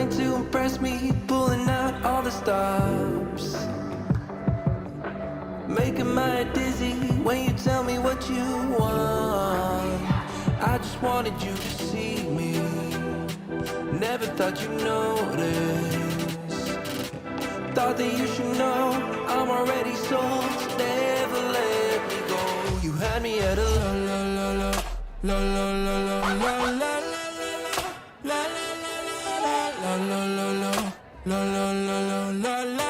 trying to impress me, pulling out all the stops, making my head dizzy when you tell me what you want. I just wanted you to see me, never thought you'd notice. Thought that you should know I'm already sold, so never let me go. You had me at a la la la la la la la la la la la la la la la la.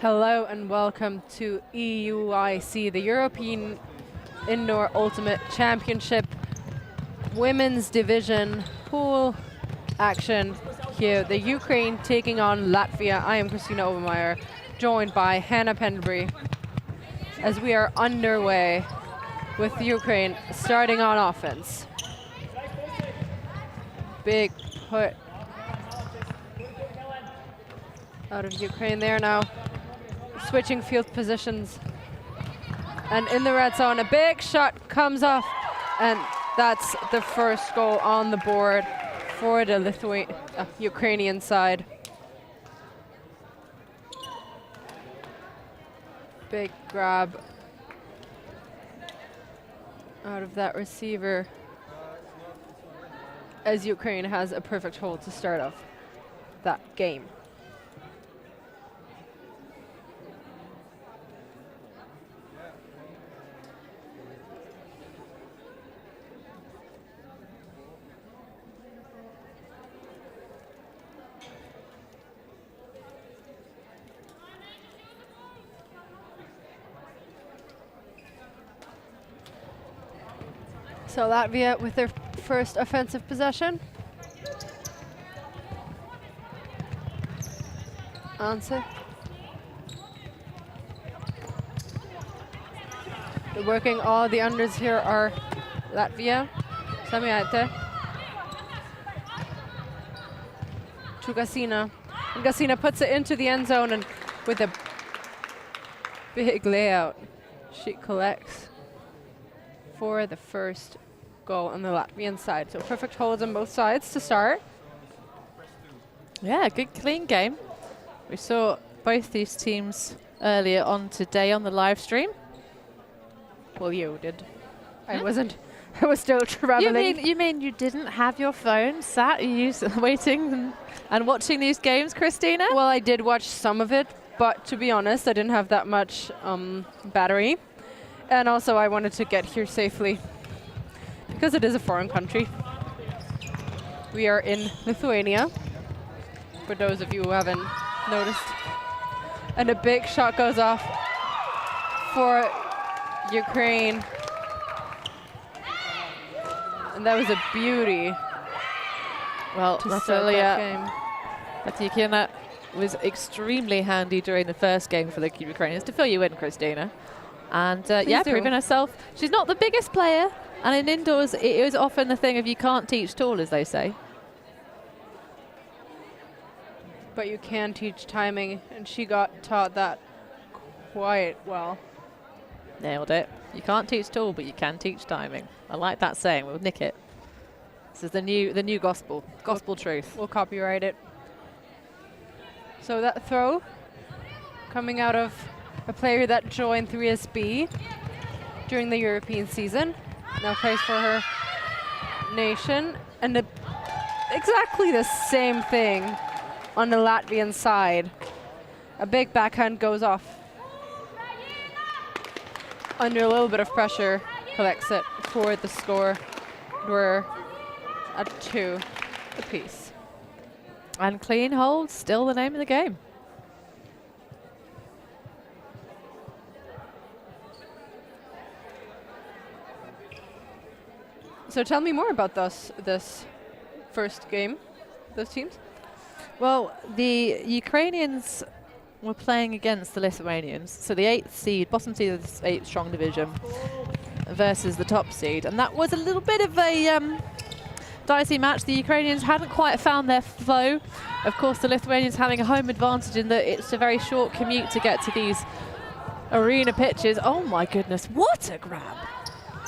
Hello and welcome to EUIC, the European Indoor Ultimate Championship Women's Division pool action here. The Ukraine taking on Latvia. I am Christina Obermeyer, joined by Hannah Pendlebury, as we are underway with Ukraine starting on offense. Big put out of Ukraine there now. Switching field positions. And in the red zone, a big shot comes off. And that's the first goal on the board for the Ukrainian side. Big grab out of that receiver, as Ukraine has a perfect hold to start off that game. So Latvia with their first offensive possession. Answer. Working all the unders here are Latvia. Samiate. To Gasina. And Gasina puts it into the end zone, and with a big layout, she collects for the first goal on the Latvian side. So perfect holds on both sides to start. Yeah, good clean game. We saw both these teams earlier on today on the live stream. Well, you did. I wasn't. I was still traveling. You mean you didn't have your phone sat waiting and watching these games, Christina? Well, I did watch some of it, but to be honest, I didn't have that much battery. And also I wanted to get here safely because it is a foreign country. We are in Lithuania, for those of you who haven't noticed. And a big shot goes off for Ukraine. And that was a beauty. Well, Natalia Patiekina was extremely handy during the first game for the Ukrainians to fill you in, Christina. And yeah, proving herself. She's not the biggest player, and in indoors it is often the thing of you can't teach tall, as they say. But you can teach timing, and she got taught that quite well. Nailed it. You can't teach tall, but you can teach timing. I like that saying. We'll nick it. This is the new gospel truth. We'll copyright it. So that throw coming out of a player that joined 3SB during the European season, now plays for her nation, and exactly the same thing on the Latvian side. A big backhand goes off. Under a little bit of pressure, collects it for the score. We're at 2 apiece. And clean hold, still the name of the game. So tell me more about this first game, those teams. Well, the Ukrainians were playing against the Lithuanians, so the 8th seed, bottom seed of this 8th strong division, versus the top seed, and that was a little bit of a dicey match. The Ukrainians hadn't quite found their flow. Of course, the Lithuanians having a home advantage in that it's a very short commute to get to these arena pitches. Oh my goodness, what a grab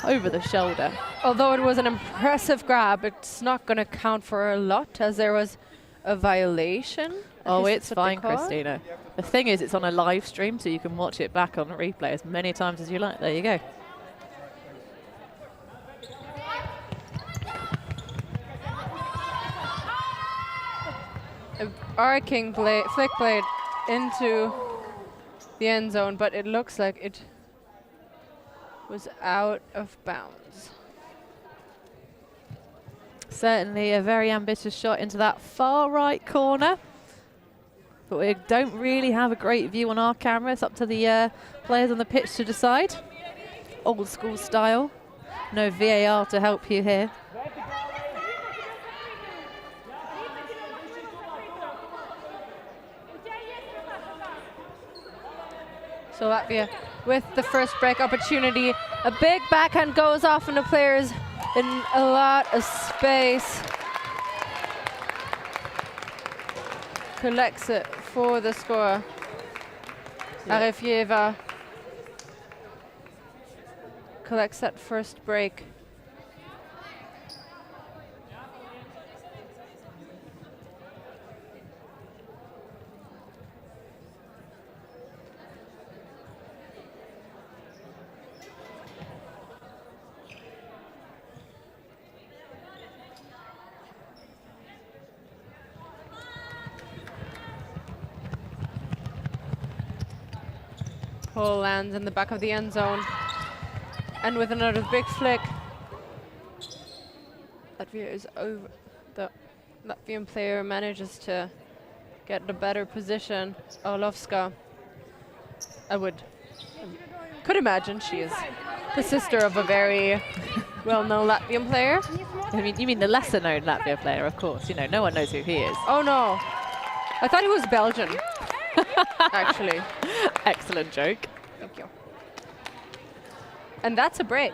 over the shoulder. Although it was an impressive grab, it's not going to count for a lot as there was a violation. Oh, it's fine, Christina. The thing is, it's on a live stream, so you can watch it back on the replay as many times as you like. There you go. A arcing flick blade into the end zone, but it looks like it was out of bounds. Certainly a very ambitious shot into that far right corner. But we don't really have a great view on our camera. It's up to the players on the pitch to decide. Old school style. No VAR to help you here. So Latvia with the first break opportunity. A big backhand goes off and the players in a lot of space. Collects it for the score. GARLIAVA collects that first break. Ball lands in the back of the end zone. And with another big flick, Latvia is over. The Latvian player manages to get the better position. Orlovska, could imagine she is the sister of a very well-known Latvian player. I mean, you mean the lesser-known Latvia player, of course. You know, no one knows who he is. Oh no, I thought he was Belgian. Actually. Excellent joke. Thank you. And that's a break.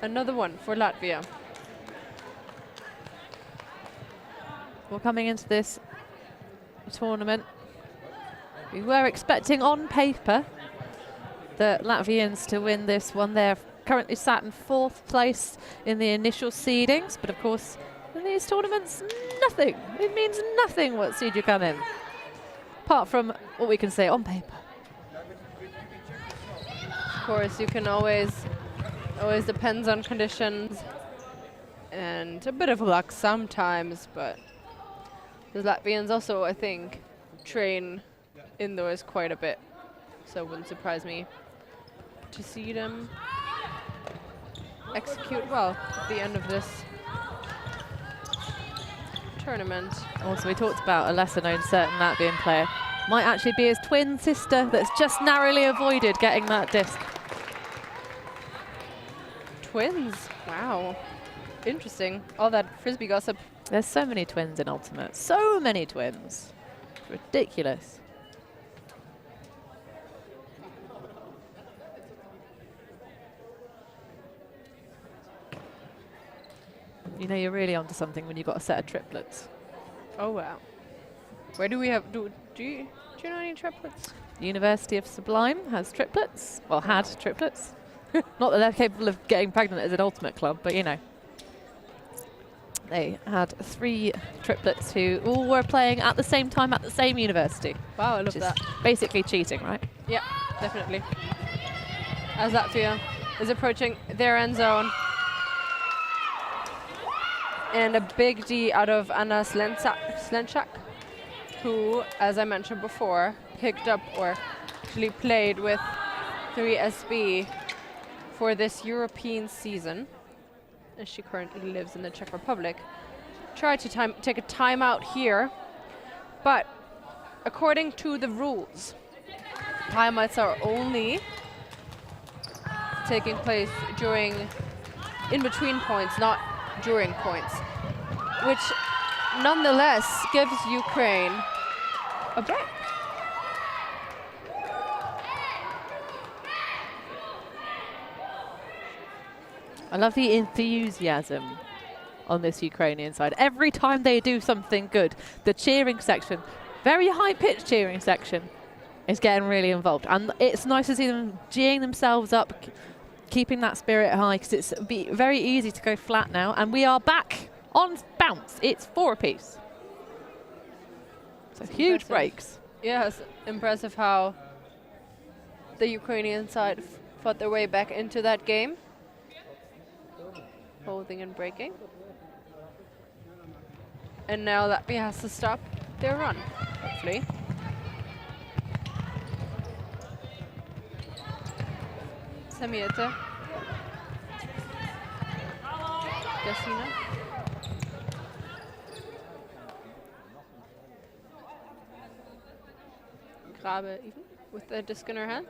Another one for Latvia. Well, coming into this tournament, we were expecting on paper the Latvians to win this one. They're currently sat in 4th place in the initial seedings, but of course, in these tournaments, nothing. It means nothing what seed you come in, apart from what we can say on paper. Of course, you can always depends on conditions and a bit of luck sometimes, but the Latvians also, I think, train indoors quite a bit, so it wouldn't surprise me to see them execute well at the end of this tournament. Also, we talked about a lesser-known certain Latvian player. Might actually be his twin sister that's just narrowly avoided getting that disc. Twins, wow. Interesting. All that Frisbee gossip. There's so many twins in Ultimate. So many twins. It's ridiculous. You know you're really onto something when you've got a set of triplets. Oh wow. Where do we have, do you know any triplets? University of Sublime has triplets. Well, had triplets. Not that they're capable of getting pregnant as an Ultimate club, but you know. They had 3 triplets who all were playing at the same time at the same university. Wow, I love that. Basically cheating, right? Yeah, definitely. As Latvia is approaching their end zone. And a big D out of Anna Slenchak, who, as I mentioned before, picked up or actually played with 3SB for this European season. And she currently lives in the Czech Republic. try to take a timeout here, but according to the rules, timeouts are only taking place in between points, not during points, which nonetheless gives Ukraine a break. I love the enthusiasm on this Ukrainian side. Every time they do something good, the cheering section, very high-pitched cheering section, is getting really involved. And it's nice to see them geeing themselves up, keeping that spirit high, because it's very easy to go flat now. And we are back on bounce. It's 4 apiece. So huge breaks. Yes, impressive how the Ukrainian side fought their way back into that game. Holding and breaking. And now Latvia has to stop their run, hopefully. Samieta. Gasina. Grabe even with the disc in her hand.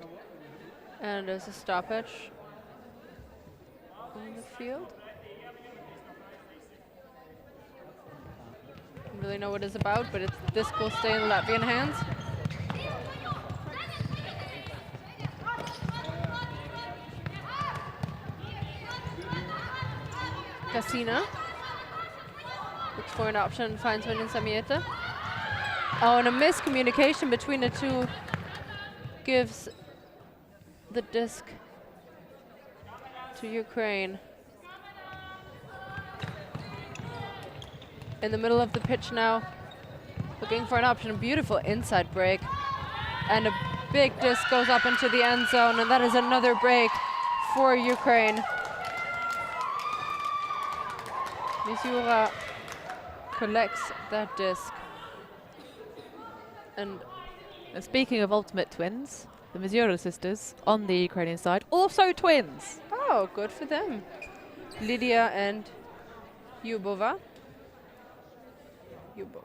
And there's a stoppage on the field. Don't really know what it's about, but this disc will stay in the Latvian hands. Casina looks for an option, finds one in Samieta. Oh, and a miscommunication between the two gives the disc to Ukraine. In the middle of the pitch now, looking for an option. A beautiful inside break. And a big disc goes up into the end zone, and that is another break for Ukraine. Misura collects that disc. And speaking of ultimate twins, the Misura sisters on the Ukrainian side, also twins. Oh, good for them. Lydia and Yubova. Yubov.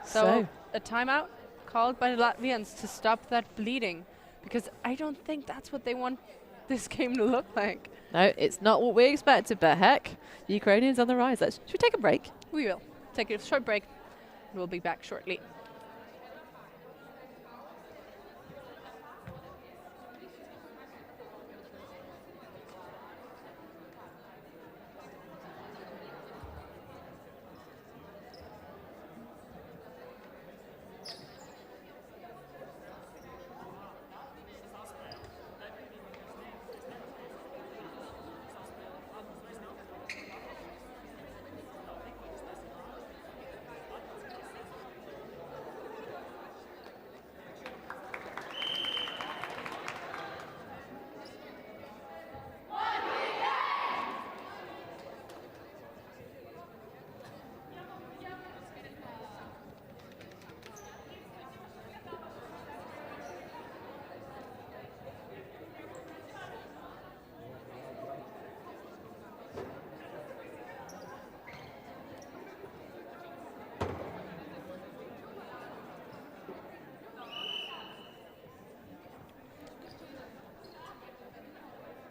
So a timeout called by the Latvians to stop that bleeding, because I don't think that's what they want this game to look like. No, it's not what we expected, but heck, Ukrainians on the rise. Should we take a break? We will. Take a short break. We'll be back shortly.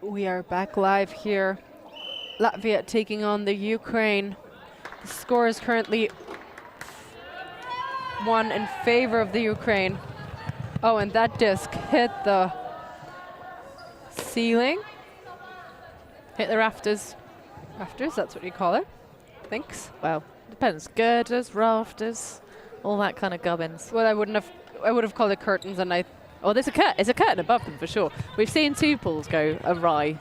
We are back live here. Latvia taking on the Ukraine. The score is currently 1 in favor of the Ukraine. Oh, and that disc hit the ceiling. Hit the rafters. Rafters, that's what you call it. Thanks. Well, depends. Girders, rafters, all that kind of gubbins. Well, I would have called it curtains, and I. Oh, there's a curtain. It's a curtain above them for sure. We've seen 2 pools go awry.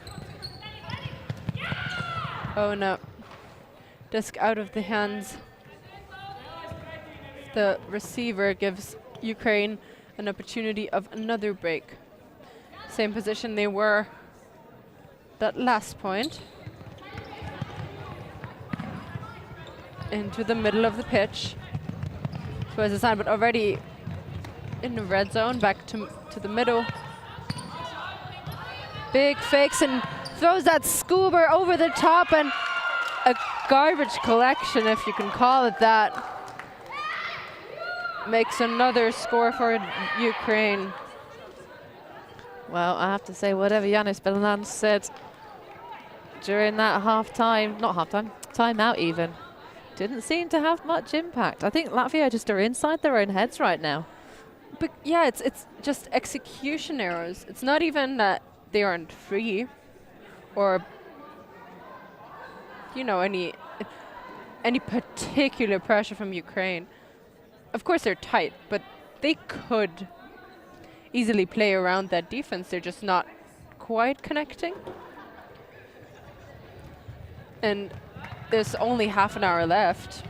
Oh no. Disc out of the hands. The receiver gives Ukraine an opportunity of another break. Same position they were that last point. Into the middle of the pitch. Towards the side, but already in the red zone, back to the middle. Big fakes and throws that scuba over the top, and a garbage collection, if you can call it that. Makes another score for Ukraine. Well, I have to say, whatever Yanis Belan said during that timeout even, didn't seem to have much impact. I think Latvia just are inside their own heads right now. But yeah, it's just execution errors. It's not even that they aren't free or, you know, any particular pressure from Ukraine. Of course they're tight, but they could easily play around that defense. They're just not quite connecting. And there's only half an hour left.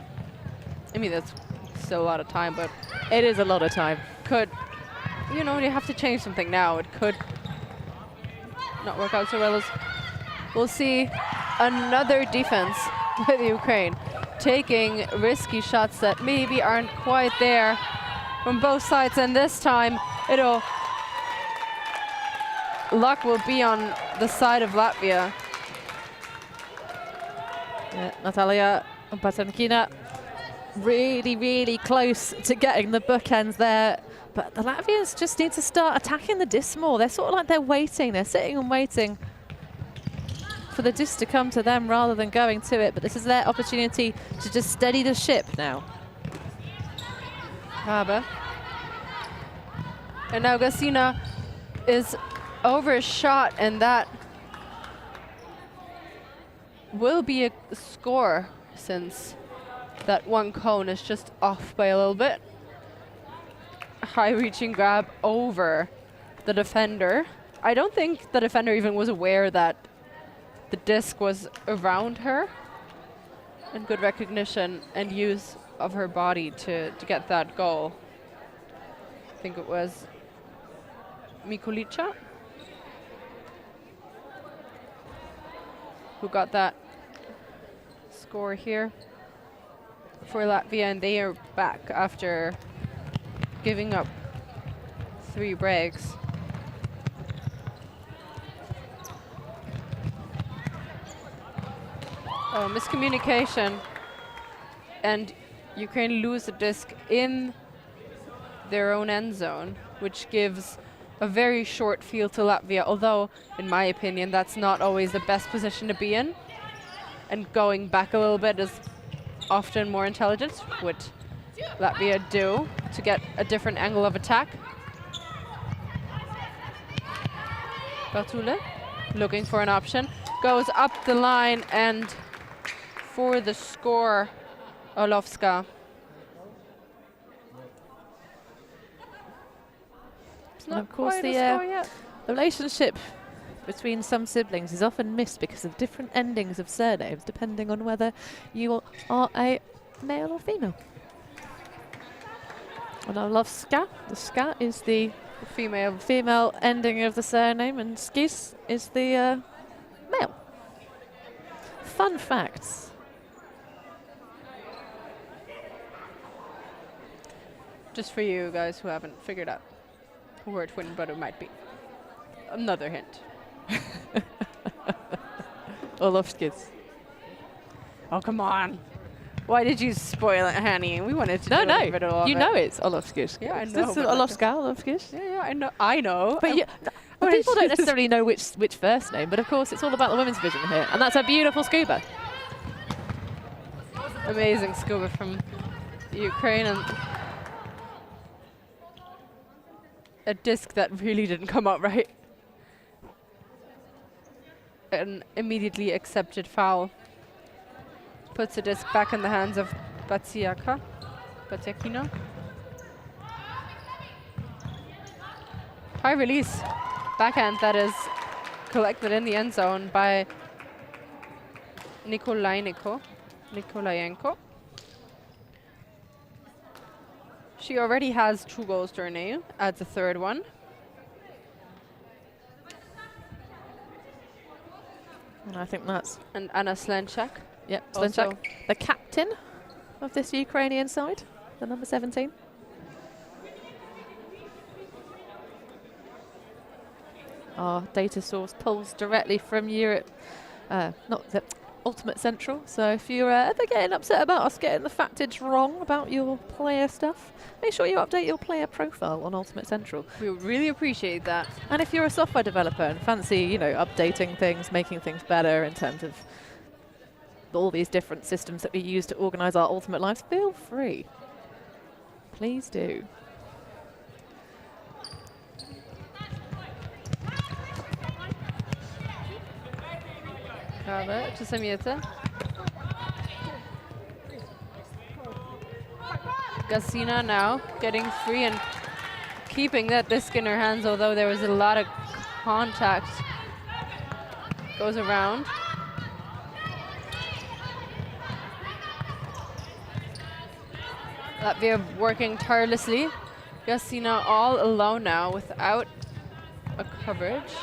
I mean, that's still a lot of time, but it is a lot of time. Could, you know, you have to change something now. It could not work out so well. As we'll see another defense by the Ukraine, taking risky shots that maybe aren't quite there from both sides, and this time luck will be on the side of Latvia. Yeah, Natalia Pasankina really, really close to getting the bookends there, but the Latvians just need to start attacking the disc more. They're sort of like they're waiting, they're sitting and waiting for the disc to come to them rather than going to it, but this is their opportunity to just steady the ship now. Haber. And now Gasina is overshot, and that will be a score since that one cone is just off by a little bit. High reaching grab over the defender. I don't think the defender even was aware that the disc was around her, and good recognition and use of her body to get that goal. I think it was Mikulica who got that score here for Latvia, and they are back after giving up 3 breaks. Oh, miscommunication, and Ukraine lose the disc in their own end zone, which gives a very short field to Latvia, although in my opinion that's not always the best position to be in, and going back a little bit is often more intelligent, which Latvia do to get a different angle of attack. Bartule looking for an option, goes up the line, and for the score, Orlovska. And of course the relationship between some siblings is often missed because of different endings of surnames, depending on whether you are a male or female. And Orlovska, the ska is the female ending of the surname, and skis is the male. Fun facts. Just for you guys who haven't figured out where twin brother might be. Another hint. Orlovskis. Oh, come on. Why did you spoil it, honey? We wanted to No, you know it's Orlovskis. Yeah, I know. This is Orlovska, Orlovskis. Yeah, I know. But people don't necessarily know which first name, but of course it's all about the women's division here, and that's a beautiful scuba. Amazing scuba from Ukraine, and a disc that really didn't come out right. An immediately accepted foul. Puts the disc back in the hands of Batsiakino. High release backhand that is collected in the end zone by Nikolayenko. She already has 2 goals to her name, adds a 3rd one. And I think that's... And Anna Slenchak. Yep, Slenchak, the captain of this Ukrainian side, the number 17. Our data source pulls directly from Europe, not the Ultimate Central. So if you're ever getting upset about us getting the factage wrong about your player stuff, make sure you update your player profile on Ultimate Central. We would really appreciate that. And if you're a software developer and fancy, you know, updating things, making things better in terms of all these different systems that we use to organize our Ultimate lives, feel free. Please do. Prawe to Samieta. Gasina now getting free and keeping that disc in her hands, although there was a lot of contact. Goes around. Latvia working tirelessly. Gasina all alone now without a coverage.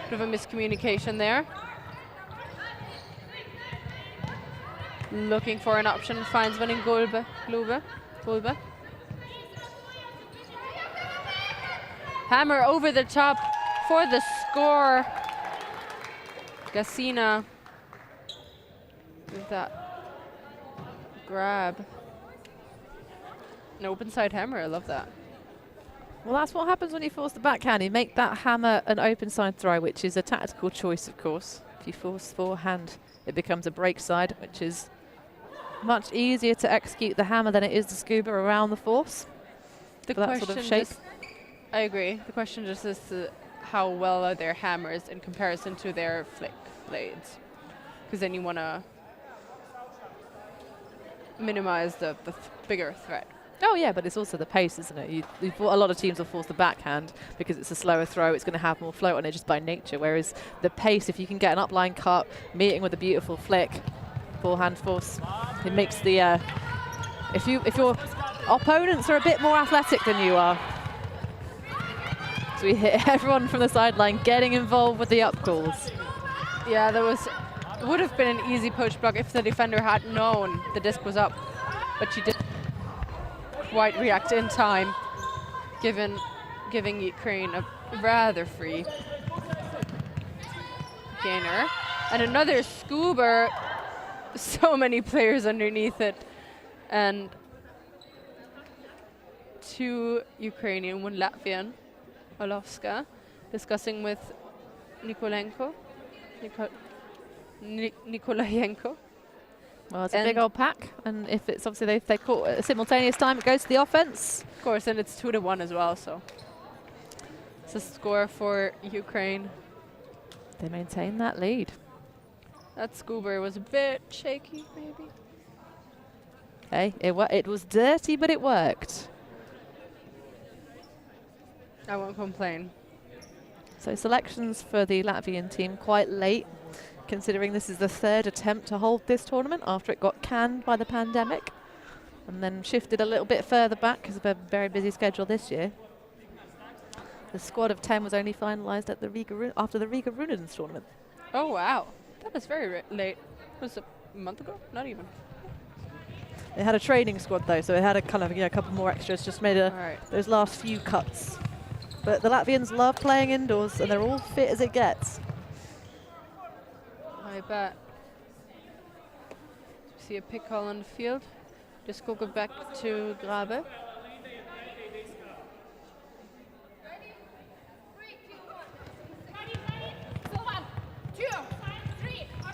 Bit of a miscommunication there. Looking for an option, finds one in Gulbe. Hammer over the top for the score. Gasina with that grab. An open side hammer, I love that. Well, that's what happens when you force the backhand. You make that hammer an open side throw, which is a tactical choice, of course. If you force forehand, it becomes a break side, which is much easier to execute the hammer than it is to scuba around the force. That sort of shape. I agree. The question just is how well are their hammers in comparison to their flick blades? Because then you want to minimize the bigger threat. Oh yeah, but it's also the pace, isn't it? A lot of teams will force the backhand because it's a slower throw. It's going to have more float on it just by nature. Whereas the pace, if you can get an upline cut, meeting with a beautiful flick, forehand force, it makes the if your opponents are a bit more athletic than you are. So we hit everyone from the sideline getting involved with the up calls. Yeah, would have been an easy poach block if the defender had known the disc was up, but she didn't quite react in time, giving Ukraine a rather free gainer. And another scuba, so many players underneath it, and 2 Ukrainian, 1 Latvian. Olovska discussing with Nikolayenko. Well, it's a big old pack, and if it's obviously they caught at a simultaneous time, it goes to the offense. Of course, and it's 2-1 as well, so it's a score for Ukraine. They maintain that lead. That scuba was a bit shaky, maybe. Hey, it was dirty, but it worked. I won't complain. So selections for the Latvian team quite late, considering this is the 3rd attempt to hold this tournament after it got canned by the pandemic and then shifted a little bit further back because of a very busy schedule this year. The squad of 10 was only finalised at the after the Riga Runedens tournament. Oh wow, that was very late. Was it a month ago? Not even. They had a training squad though, so it had a kind of a couple more extras, just made those last few cuts. But the Latvians love playing indoors, and they're all fit as it gets. I bet. See a pick call on the field. Just go back to Grabe.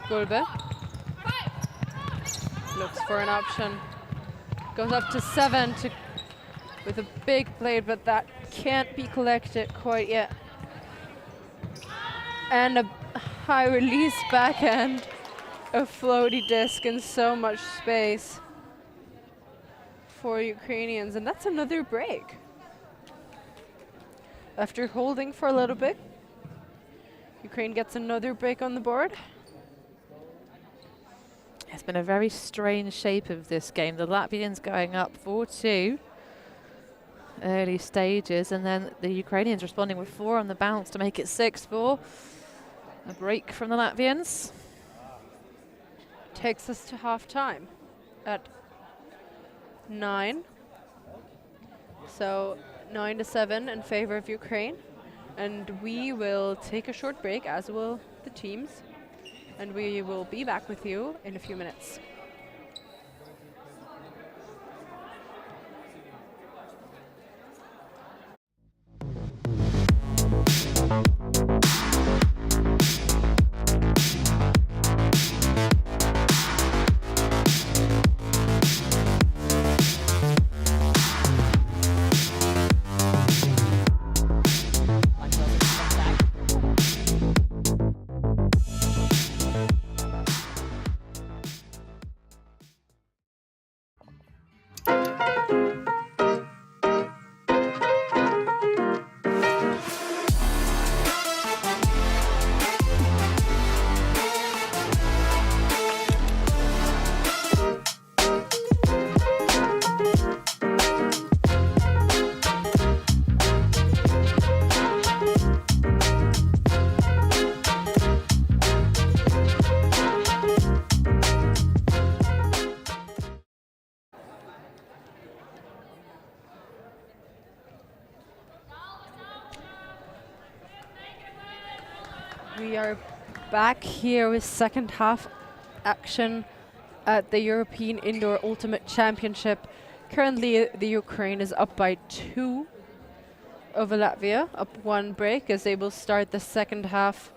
Gulbe. Looks for an option. Goes up to 7 with a big blade, but that can't be collected quite yet. And a high release backhand, a floaty disc in so much space for Ukrainians, and that's another break. After holding for a little bit, Ukraine gets another break on the board. It's been a very strange shape of this game. The Latvians going up 4-2 early stages, and then the Ukrainians responding with 4 on the bounce to make it 6-4. A break from the Latvians. Takes us to half time at 9. So 9-7 in favor of Ukraine. And we will take a short break, as will the teams. And we will be back with you in a few minutes. We are back here with second half action at the European Indoor Ultimate Championship. Currently, the Ukraine is up by 2 over Latvia, up 1 break, as they will start the second half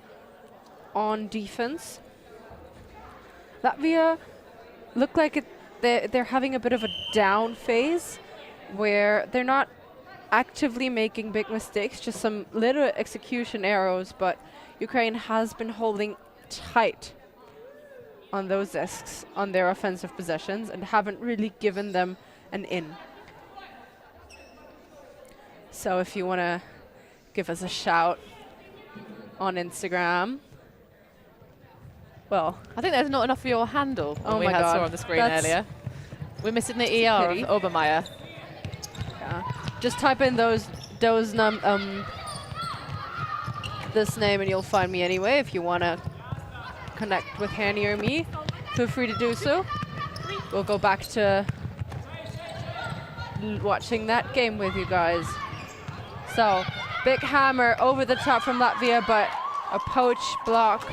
on defense. Latvia look like they're having a bit of a down phase where they're not actively making big mistakes, just some little execution errors, but Ukraine has been holding tight on those discs on their offensive possessions and haven't really given them an in. So if you want to give us a shout on Instagram. Well, I think there's not enough for your handle. Oh we my had God. saw on the screen That's earlier. We're missing the ER pity. of Obermeier. yeah. Just type in this name and you'll find me anyway. If you want to connect with Hanny or me, feel free to do so. We'll go back to watching that game with you guys. So, big hammer over the top from Latvia, but a poach block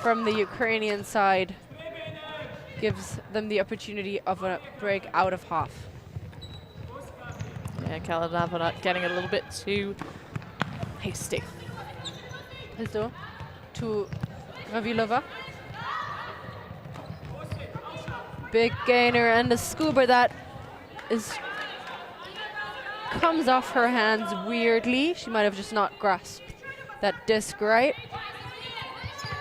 from the Ukrainian side gives them the opportunity of a break out of half. Yeah, GARLIAVA getting a little bit too hasty. Also, to Ravilova. Big gainer and a scuba that comes off her hands weirdly. She might have just not grasped that disc right.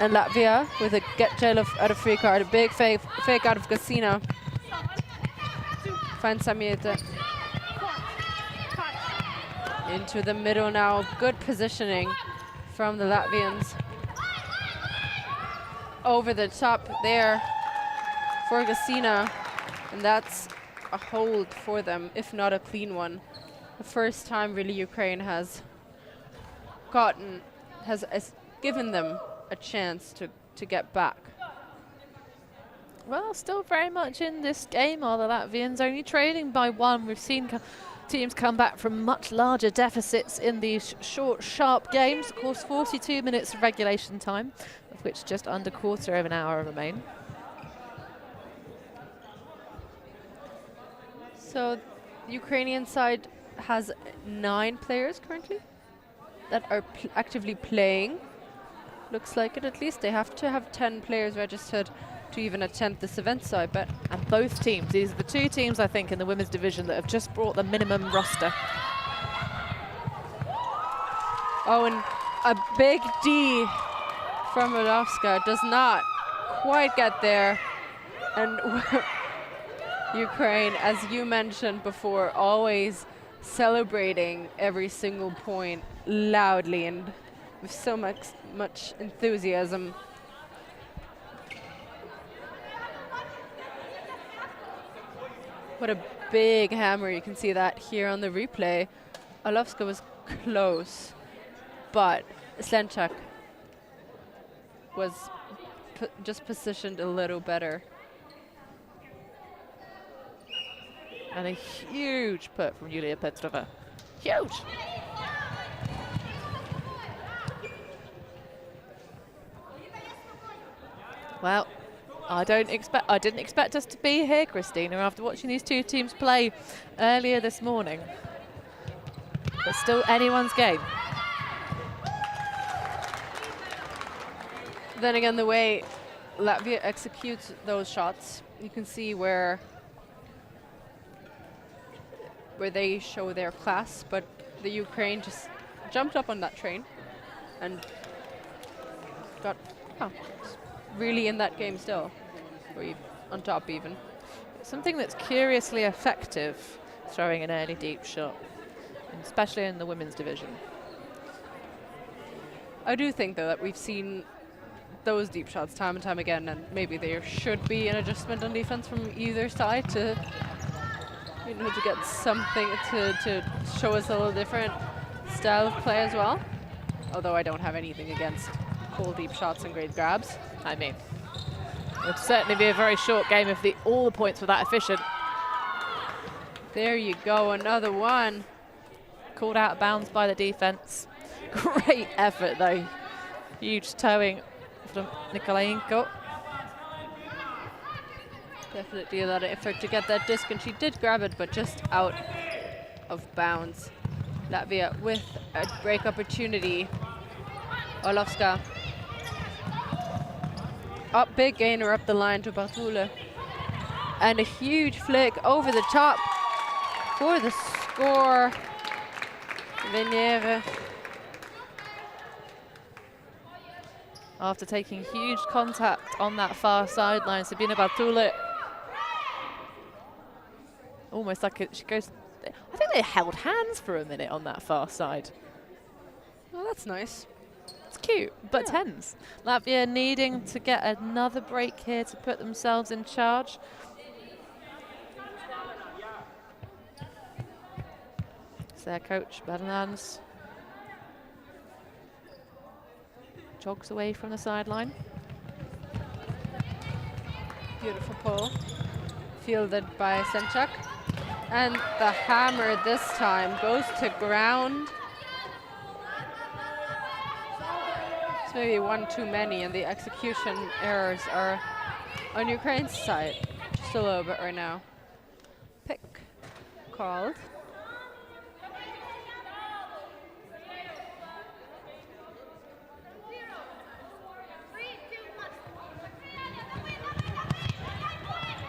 And Latvia with a get jail out of free card, a big fake out of Gasina. Finds Samieta. Into the middle now, good positioning from the Latvians. Over the top there for Gasina, and that's a hold for them, if not a clean one. The first time really Ukraine has given them a chance to get back. Well, still very much in this game are the Latvians, only trailing by 1. We've seen teams come back from much larger deficits in these short, sharp games. Of course, 42 minutes of regulation time, of which just under quarter of an hour remain. So the Ukrainian side has 9 players currently that are actively playing. Looks like it, at least. They have to have 10 players registered to even attempt this event, so I bet. And both teams, these are the 2 teams, I think, in the women's division that have just brought the minimum roster. Oh, and a big D from Radowska does not quite get there. And Ukraine, as you mentioned before, always celebrating every single point loudly and with so much enthusiasm. What a big hammer. You can see that here on the replay. Orlovska was close, but Slenchak was just positioned a little better. And a huge put from Yulia Petrova. Huge! Well, I didn't expect us to be here, Christina, after watching these two teams play earlier this morning. But still anyone's game. Then again, the way Latvia executes those shots, you can see where they show their class, but the Ukraine just jumped up on that train and got really in that game still, or on top even. Something that's curiously effective, throwing an early deep shot, especially in the women's division. I do think, though, that we've seen those deep shots time and time again, and maybe there should be an adjustment on defense from either side to, you know, to get something to show us a little different style of play as well. Although I don't have anything against cool deep shots and great grabs. I mean, it would certainly be a very short game if all the points were that efficient. There you go, another one. Called out of bounds by the defense. Great effort, though. Huge towing from Nikolaenko. Definitely a lot of effort to get that disc, and she did grab it, but just out of bounds. Latvia with a break opportunity. Orlovska. Up, big gainer up the line to Bartule. And a huge flick over the top for the score. Veniere. After taking huge contact on that far sideline, Sabina Bartule, almost like she goes, I think they held hands for a minute on that far side. Oh, that's nice. It's cute, but tense. Latvia needing to get another break here to put themselves in charge. It's their coach, Bernards. Jogs away from the sideline. Beautiful pull. Fielded by Senchuk. And the hammer this time goes to ground. It's maybe one too many, and the execution errors are on Ukraine's side. Just a little bit right now. Pick called.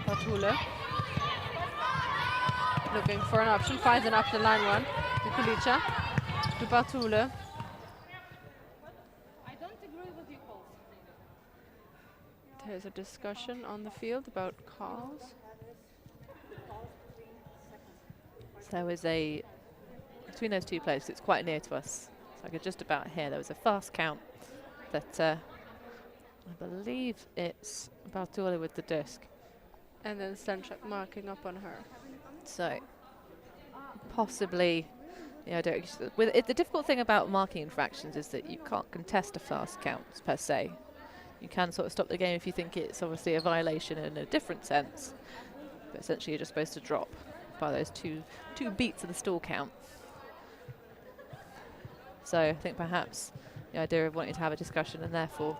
Bartule. Looking for an option, finds an up the line one. Nikolica to Bartule. There's a discussion on the field about calls. So there was between those two players, it's quite near to us. So I could just about hear there was a fast count that I believe it's Bartule with the disc. And then Stanchuk marking up on her. So possibly, the difficult thing about marking infractions is that you can't contest a fast count per se. You can sort of stop the game if you think it's obviously a violation in a different sense. But essentially you're just supposed to drop by those two beats of the stall count. So I think perhaps the idea of wanting to have a discussion, and therefore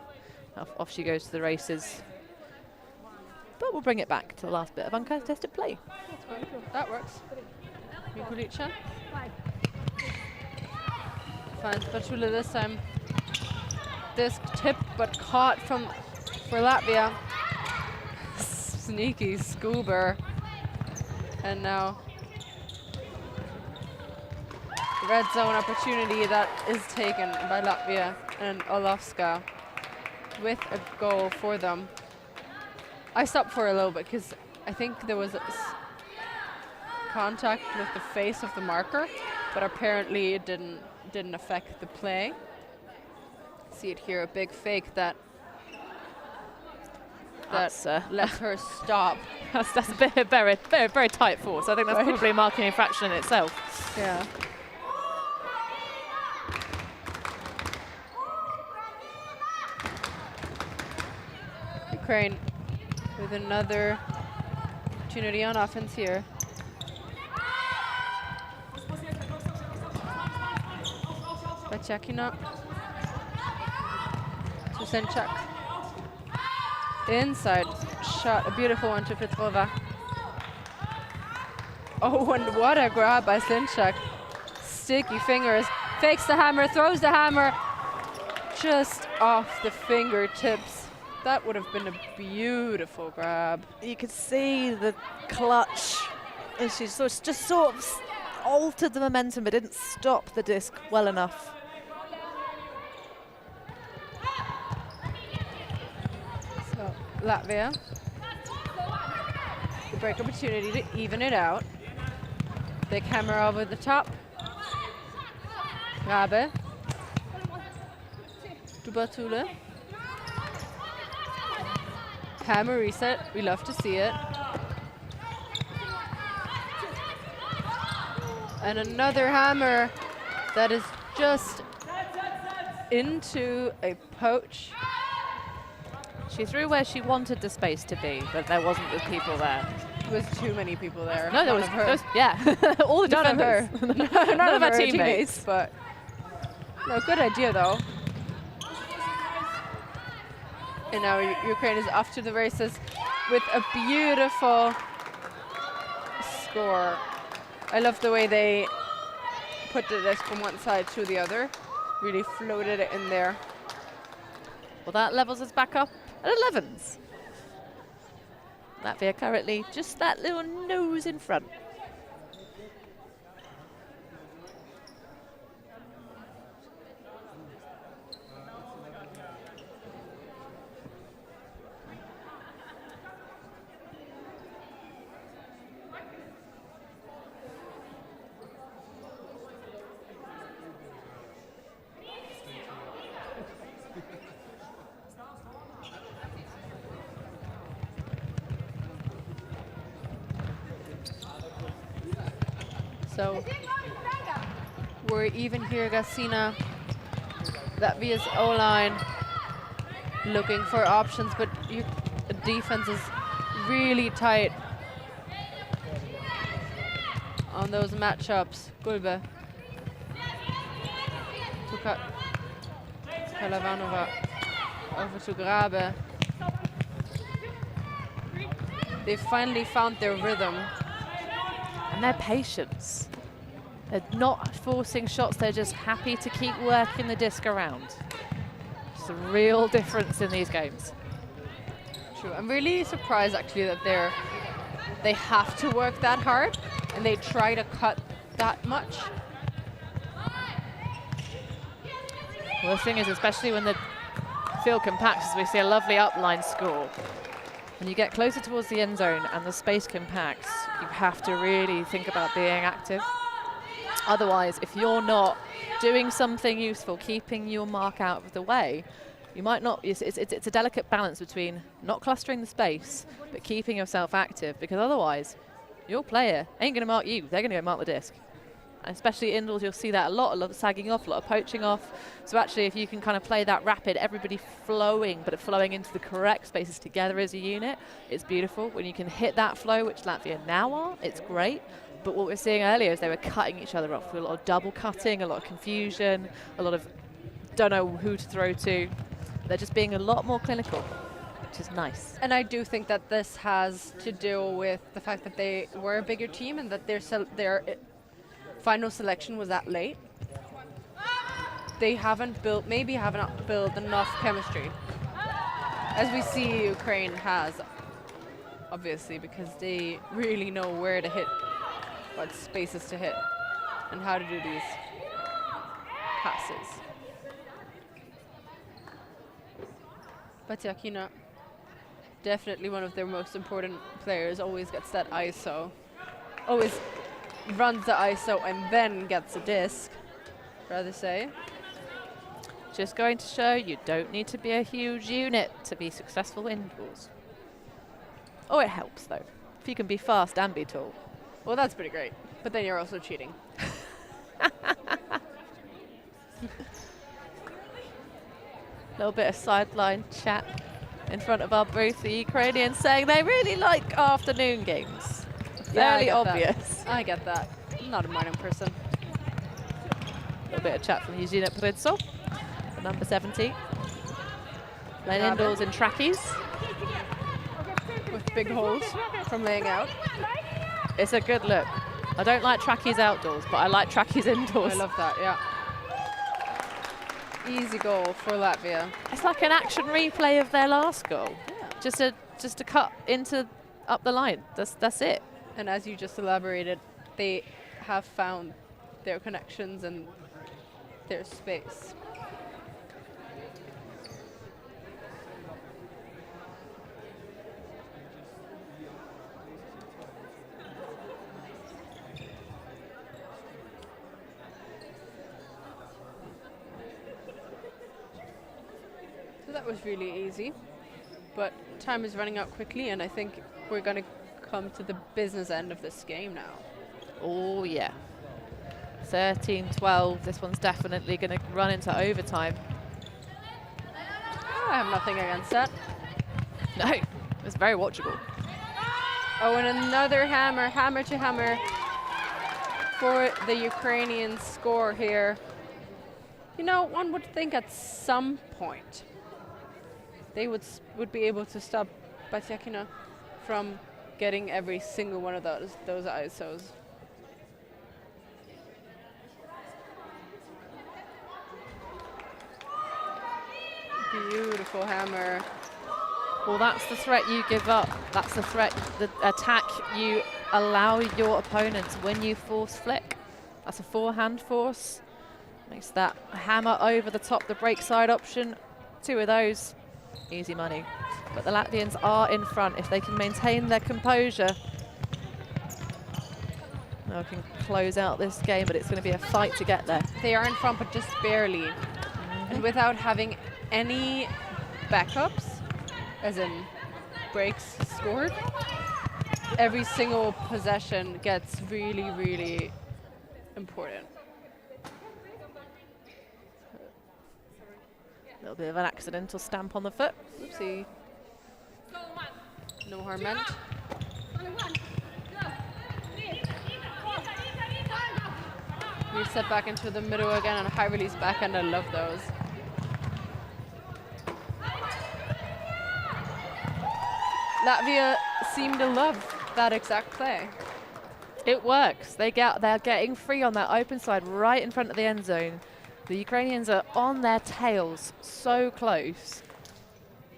off she goes to the races. But we'll bring it back to the last bit of uncontested play. That works. Nikolica finds Bartule this time. Disc tip, but caught for Latvia. Sneaky Scuba. And now red zone opportunity that is taken by Latvia, and Orlovska with a goal for them. I stopped for a little bit because I think there was contact with the face of the marker, but apparently it didn't affect the play. See it here, a big fake that lets her stop. That's a bit very tight force. I think that's probably a marking infraction in itself. Yeah. Ukraine with another opportunity on offense here. Bachakina to Senchuk. Inside shot, a beautiful one to Petrova. Oh, and what a grab by Slinchak. Sticky fingers, fakes the hammer, throws the hammer, just off the fingertips. That would have been a beautiful grab. You could see the clutch. And she just sort of altered the momentum, but didn't stop the disc well enough. So Latvia, the break opportunity to even it out. Big hammer over the top. Grabe. Dubatule. Hammer reset. We love to see it. And another hammer that is just into a poach. She threw where she wanted the space to be, but there wasn't the people there. There was too many people there. No, there was her. Yeah, all the None defenders. of her. None of her her teammates. But no, good idea though. And now Ukraine is off to the races with a beautiful score. I love the way they put the disc from one side to the other. Really floated it in there. Well, that levels us back up at 11s. Latvia currently just that little nose in front. So we're even here, Gassina. Latvia's O-line looking for options, but the defense is really tight on those matchups. Gulbe. To Kalavanova. Over to Grabe. They finally found their rhythm. And their patience. They're not forcing shots, they're just happy to keep working the disc around. It's a real difference in these games. True. I'm really surprised actually that they have to work that hard and they try to cut that much. Well, the thing is, especially when the field compacts, as we see a lovely upline score. When you get closer towards the end zone and the space compacts, you have to really think about being active. Otherwise, if you're not doing something useful, keeping your mark out of the way, you might not. It's a delicate balance between not clustering the space, but keeping yourself active, because otherwise, your player ain't going to mark you. They're going to go mark the disc. And especially indoors, you'll see that a lot of sagging off, a lot of poaching off. So actually, if you can kind of play that rapid, everybody flowing, but flowing into the correct spaces together as a unit, it's beautiful. When you can hit that flow, which Latvia now are, it's great. But what we're seeing earlier is they were cutting each other off with a lot of double cutting, a lot of confusion, a lot of don't know who to throw to. They're just being a lot more clinical, which is nice. And I do think that this has to do with the fact that they were a bigger team and that their final selection was that late. They haven't built enough chemistry, as we see Ukraine has, obviously, because they really know where to hit, what spaces to hit, and how to do these passes. But Yakina, definitely one of their most important players, always gets that ISO, always runs the ISO and then gets a disc, rather say. Just going to show you don't need to be a huge unit to be successful indoors. Oh, it helps though, if you can be fast and be tall. Well, that's pretty great, but then you're also cheating. Little bit of sideline chat in front of our booth. The Ukrainians saying they really like afternoon games. Fairly obvious. I get that. I'm not a morning person. A little bit of chat from Eugenia Prydzov, the number 70. Playing indoors in trackies. with big holes from laying out. It's a good look. I don't like trackies outdoors, but I like trackies indoors. I love that, yeah. Easy goal for Latvia. It's like an action replay of their last goal. Yeah. Just to cut up the line. That's it. And as you just elaborated, they have found their connections and their space. So that was really easy, but time is running out quickly, and I think we're going to come to the business end of this game now. Oh, yeah. 13-12. This one's definitely going to run into overtime. I have nothing against that. No, it's very watchable. Oh, and another hammer to hammer for the Ukrainian score here. You know, one would think at some point they would be able to stop Batyakina from getting every single one of those ISOs. Beautiful hammer. Well, that's the threat you give up. That's the threat, the attack you allow your opponents when you force flick. That's a forehand force. Makes that hammer over the top, the break side option. 2 of those, easy money. But the Latvians are in front. If they can maintain their composure, they can close out this game, but it's going to be a fight to get there. They are in front, but just barely. And without having any backups, as in breaks scored, every single possession gets really, really important. A little bit of an accidental stamp on the foot. Oopsie. No harm meant. Reset back into the middle again on a high release backhand. I love those. Latvia seem to love that exact play. It works. They're getting free on that open side right in front of the end zone. The Ukrainians are on their tails, so close.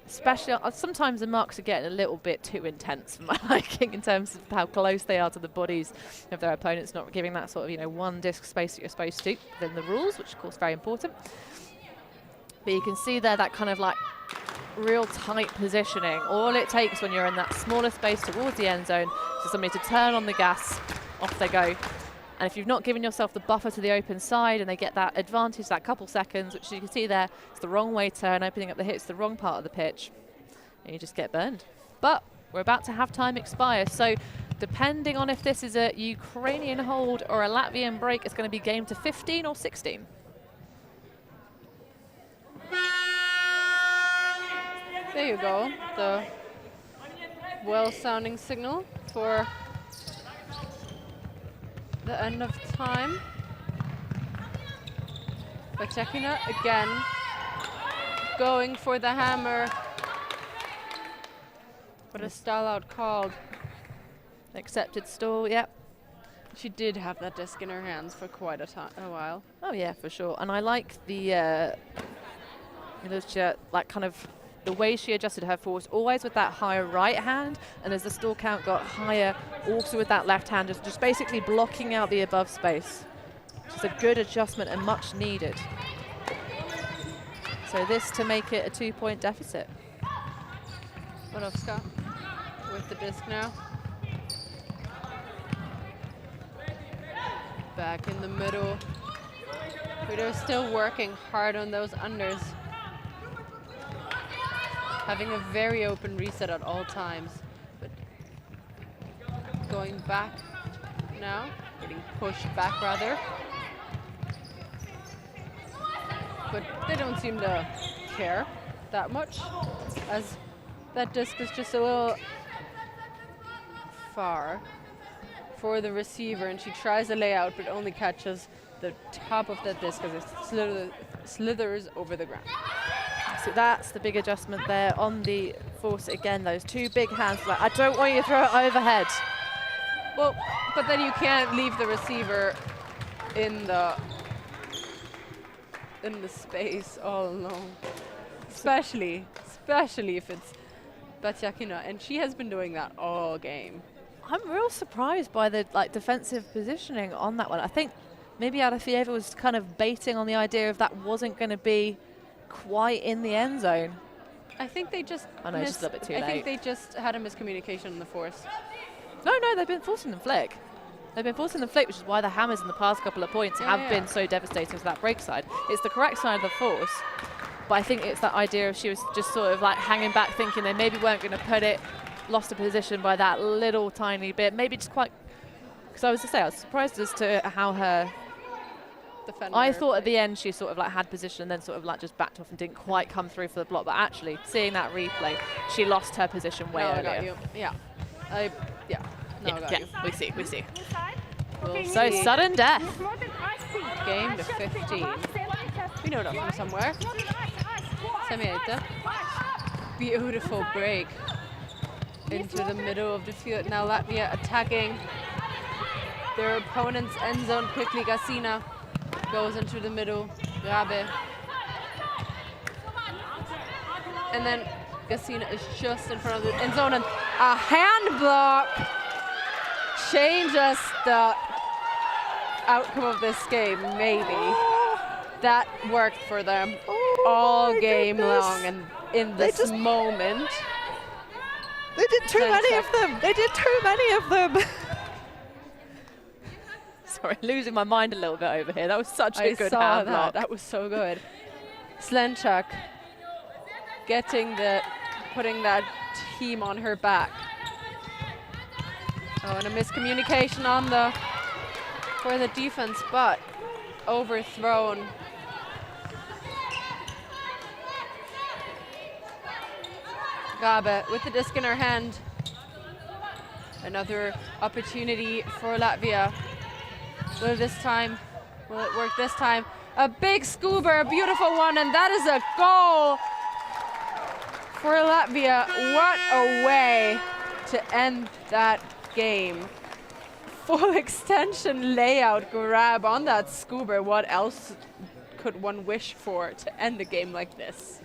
Especially, sometimes the marks are getting a little bit too intense for my liking in terms of how close they are to the bodies of their opponents, not giving that sort of, you know, one disc space that you're supposed to within the rules, which of course is very important. But you can see there that kind of like real tight positioning. All it takes when you're in that smaller space towards the end zone is for somebody to turn on the gas, off they go. And if you've not given yourself the buffer to the open side and they get that advantage, that couple seconds, which you can see there, it's the wrong way turn, opening up the hits, the wrong part of the pitch, and you just get burned. But we're about to have time expire, so depending on if this is a Ukrainian hold or a Latvian break, it's going to be game to 15 or 16. There you go, the well-sounding signal for the end of time. Batyakina again going for the hammer. But a stall out called. Accepted stall, yep. She did have that disc in her hands for quite a while. Oh yeah, for sure. And I like the like kind of the way she adjusted her force, always with that higher right hand, and as the stall count got higher, also with that left hand, just basically blocking out the above space. Just a good adjustment and much needed. So this to make it a 2-point deficit. Wadowska with the disc now. Back in the middle. They're still working hard on those unders. Having a very open reset at all times, but going back now, getting pushed back rather. But they don't seem to care that much, as that disc is just a little far for the receiver, and she tries a layout but only catches the top of that disc as it slithers over the ground. So that's the big adjustment there on the force again. Those two big hands. Like, I don't want you to throw it overhead. Well, but then you can't leave the receiver in the space all alone. Especially if it's Batjakina, and she has been doing that all game. I'm real surprised by the defensive positioning on that one. I think maybe Latvia was kind of baiting on the idea of that wasn't going to be quite in the end zone. I think they just I know, just a little bit too late. I think they just had a miscommunication in the force. No, they've been forcing them flick. They've been forcing them flick, which is why the hammers in the past couple of points have been so devastating to that break side. It's the correct side of the force, but I think it's that idea of she was just sort of like hanging back, thinking they maybe weren't going to put it, lost a position by that little tiny bit, maybe just quite, because I was surprised as to how her defender. I thought at the end she sort of like had position and then sort of like just backed off and didn't quite come through for the block, but actually seeing that replay, she lost her position way earlier. I got you. Yeah. I got you. We see. We'll So see. sudden death. Game to 15. We know that from somewhere. Semieta. Beautiful break into the middle of the field. Now Latvia attacking their opponent's end zone quickly. Gasina goes into the middle. Rabe. And then Gasina is just in front of the end zone, and a hand block changes the outcome of this game, maybe. That worked for them all game long, and in this moment. They did too many of them. They did too many of them. Sorry, losing my mind a little bit over here. That was such a good hand block. That was so good. Slenchak putting that team on her back. Oh, and a miscommunication for the defense, but overthrown. Gabe with the disc in her hand. Another opportunity for Latvia. Will it work this time? A big scuba, a beautiful one, and that is a goal for Latvia. What a way to end that game. Full extension layout grab on that scuba. What else could one wish for to end a game like this?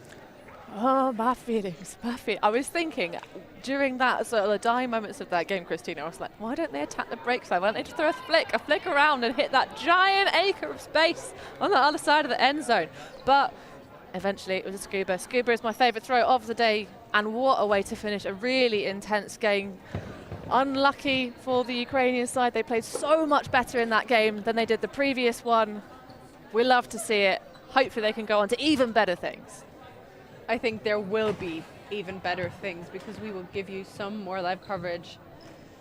Oh, my feelings. I was thinking during that sort of the dying moments of that game, Christina, I was like, why don't they attack the break side? Why don't they just throw a flick around and hit that giant acre of space on the other side of the end zone? But eventually it was a scuba. Scuba is my favorite throw of the day, and what a way to finish a really intense game. Unlucky for the Ukrainian side. They played so much better in that game than they did the previous one. We love to see it. Hopefully they can go on to even better things. I think there will be even better things because we will give you some more live coverage.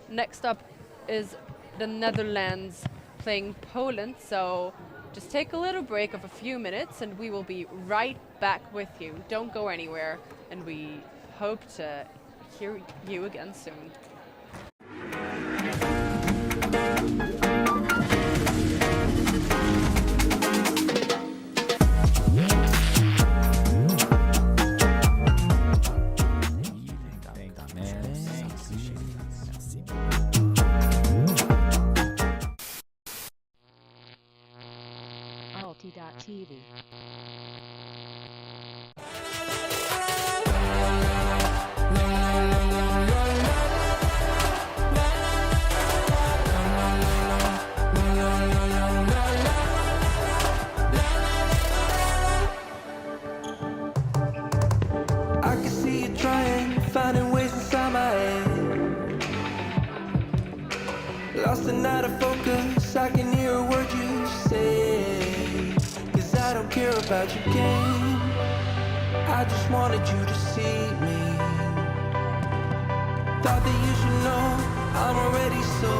Next up is the Netherlands playing Poland. So just take a little break of a few minutes and we will be right back with you. Don't go anywhere, and we hope to hear you again soon. ULTI.TV. I can see you trying, finding ways inside my head. Lost and out of focus, I can hear a word you say. 'Cause I don't care about your game, I just wanted you to see me. Thought that you should know I'm already so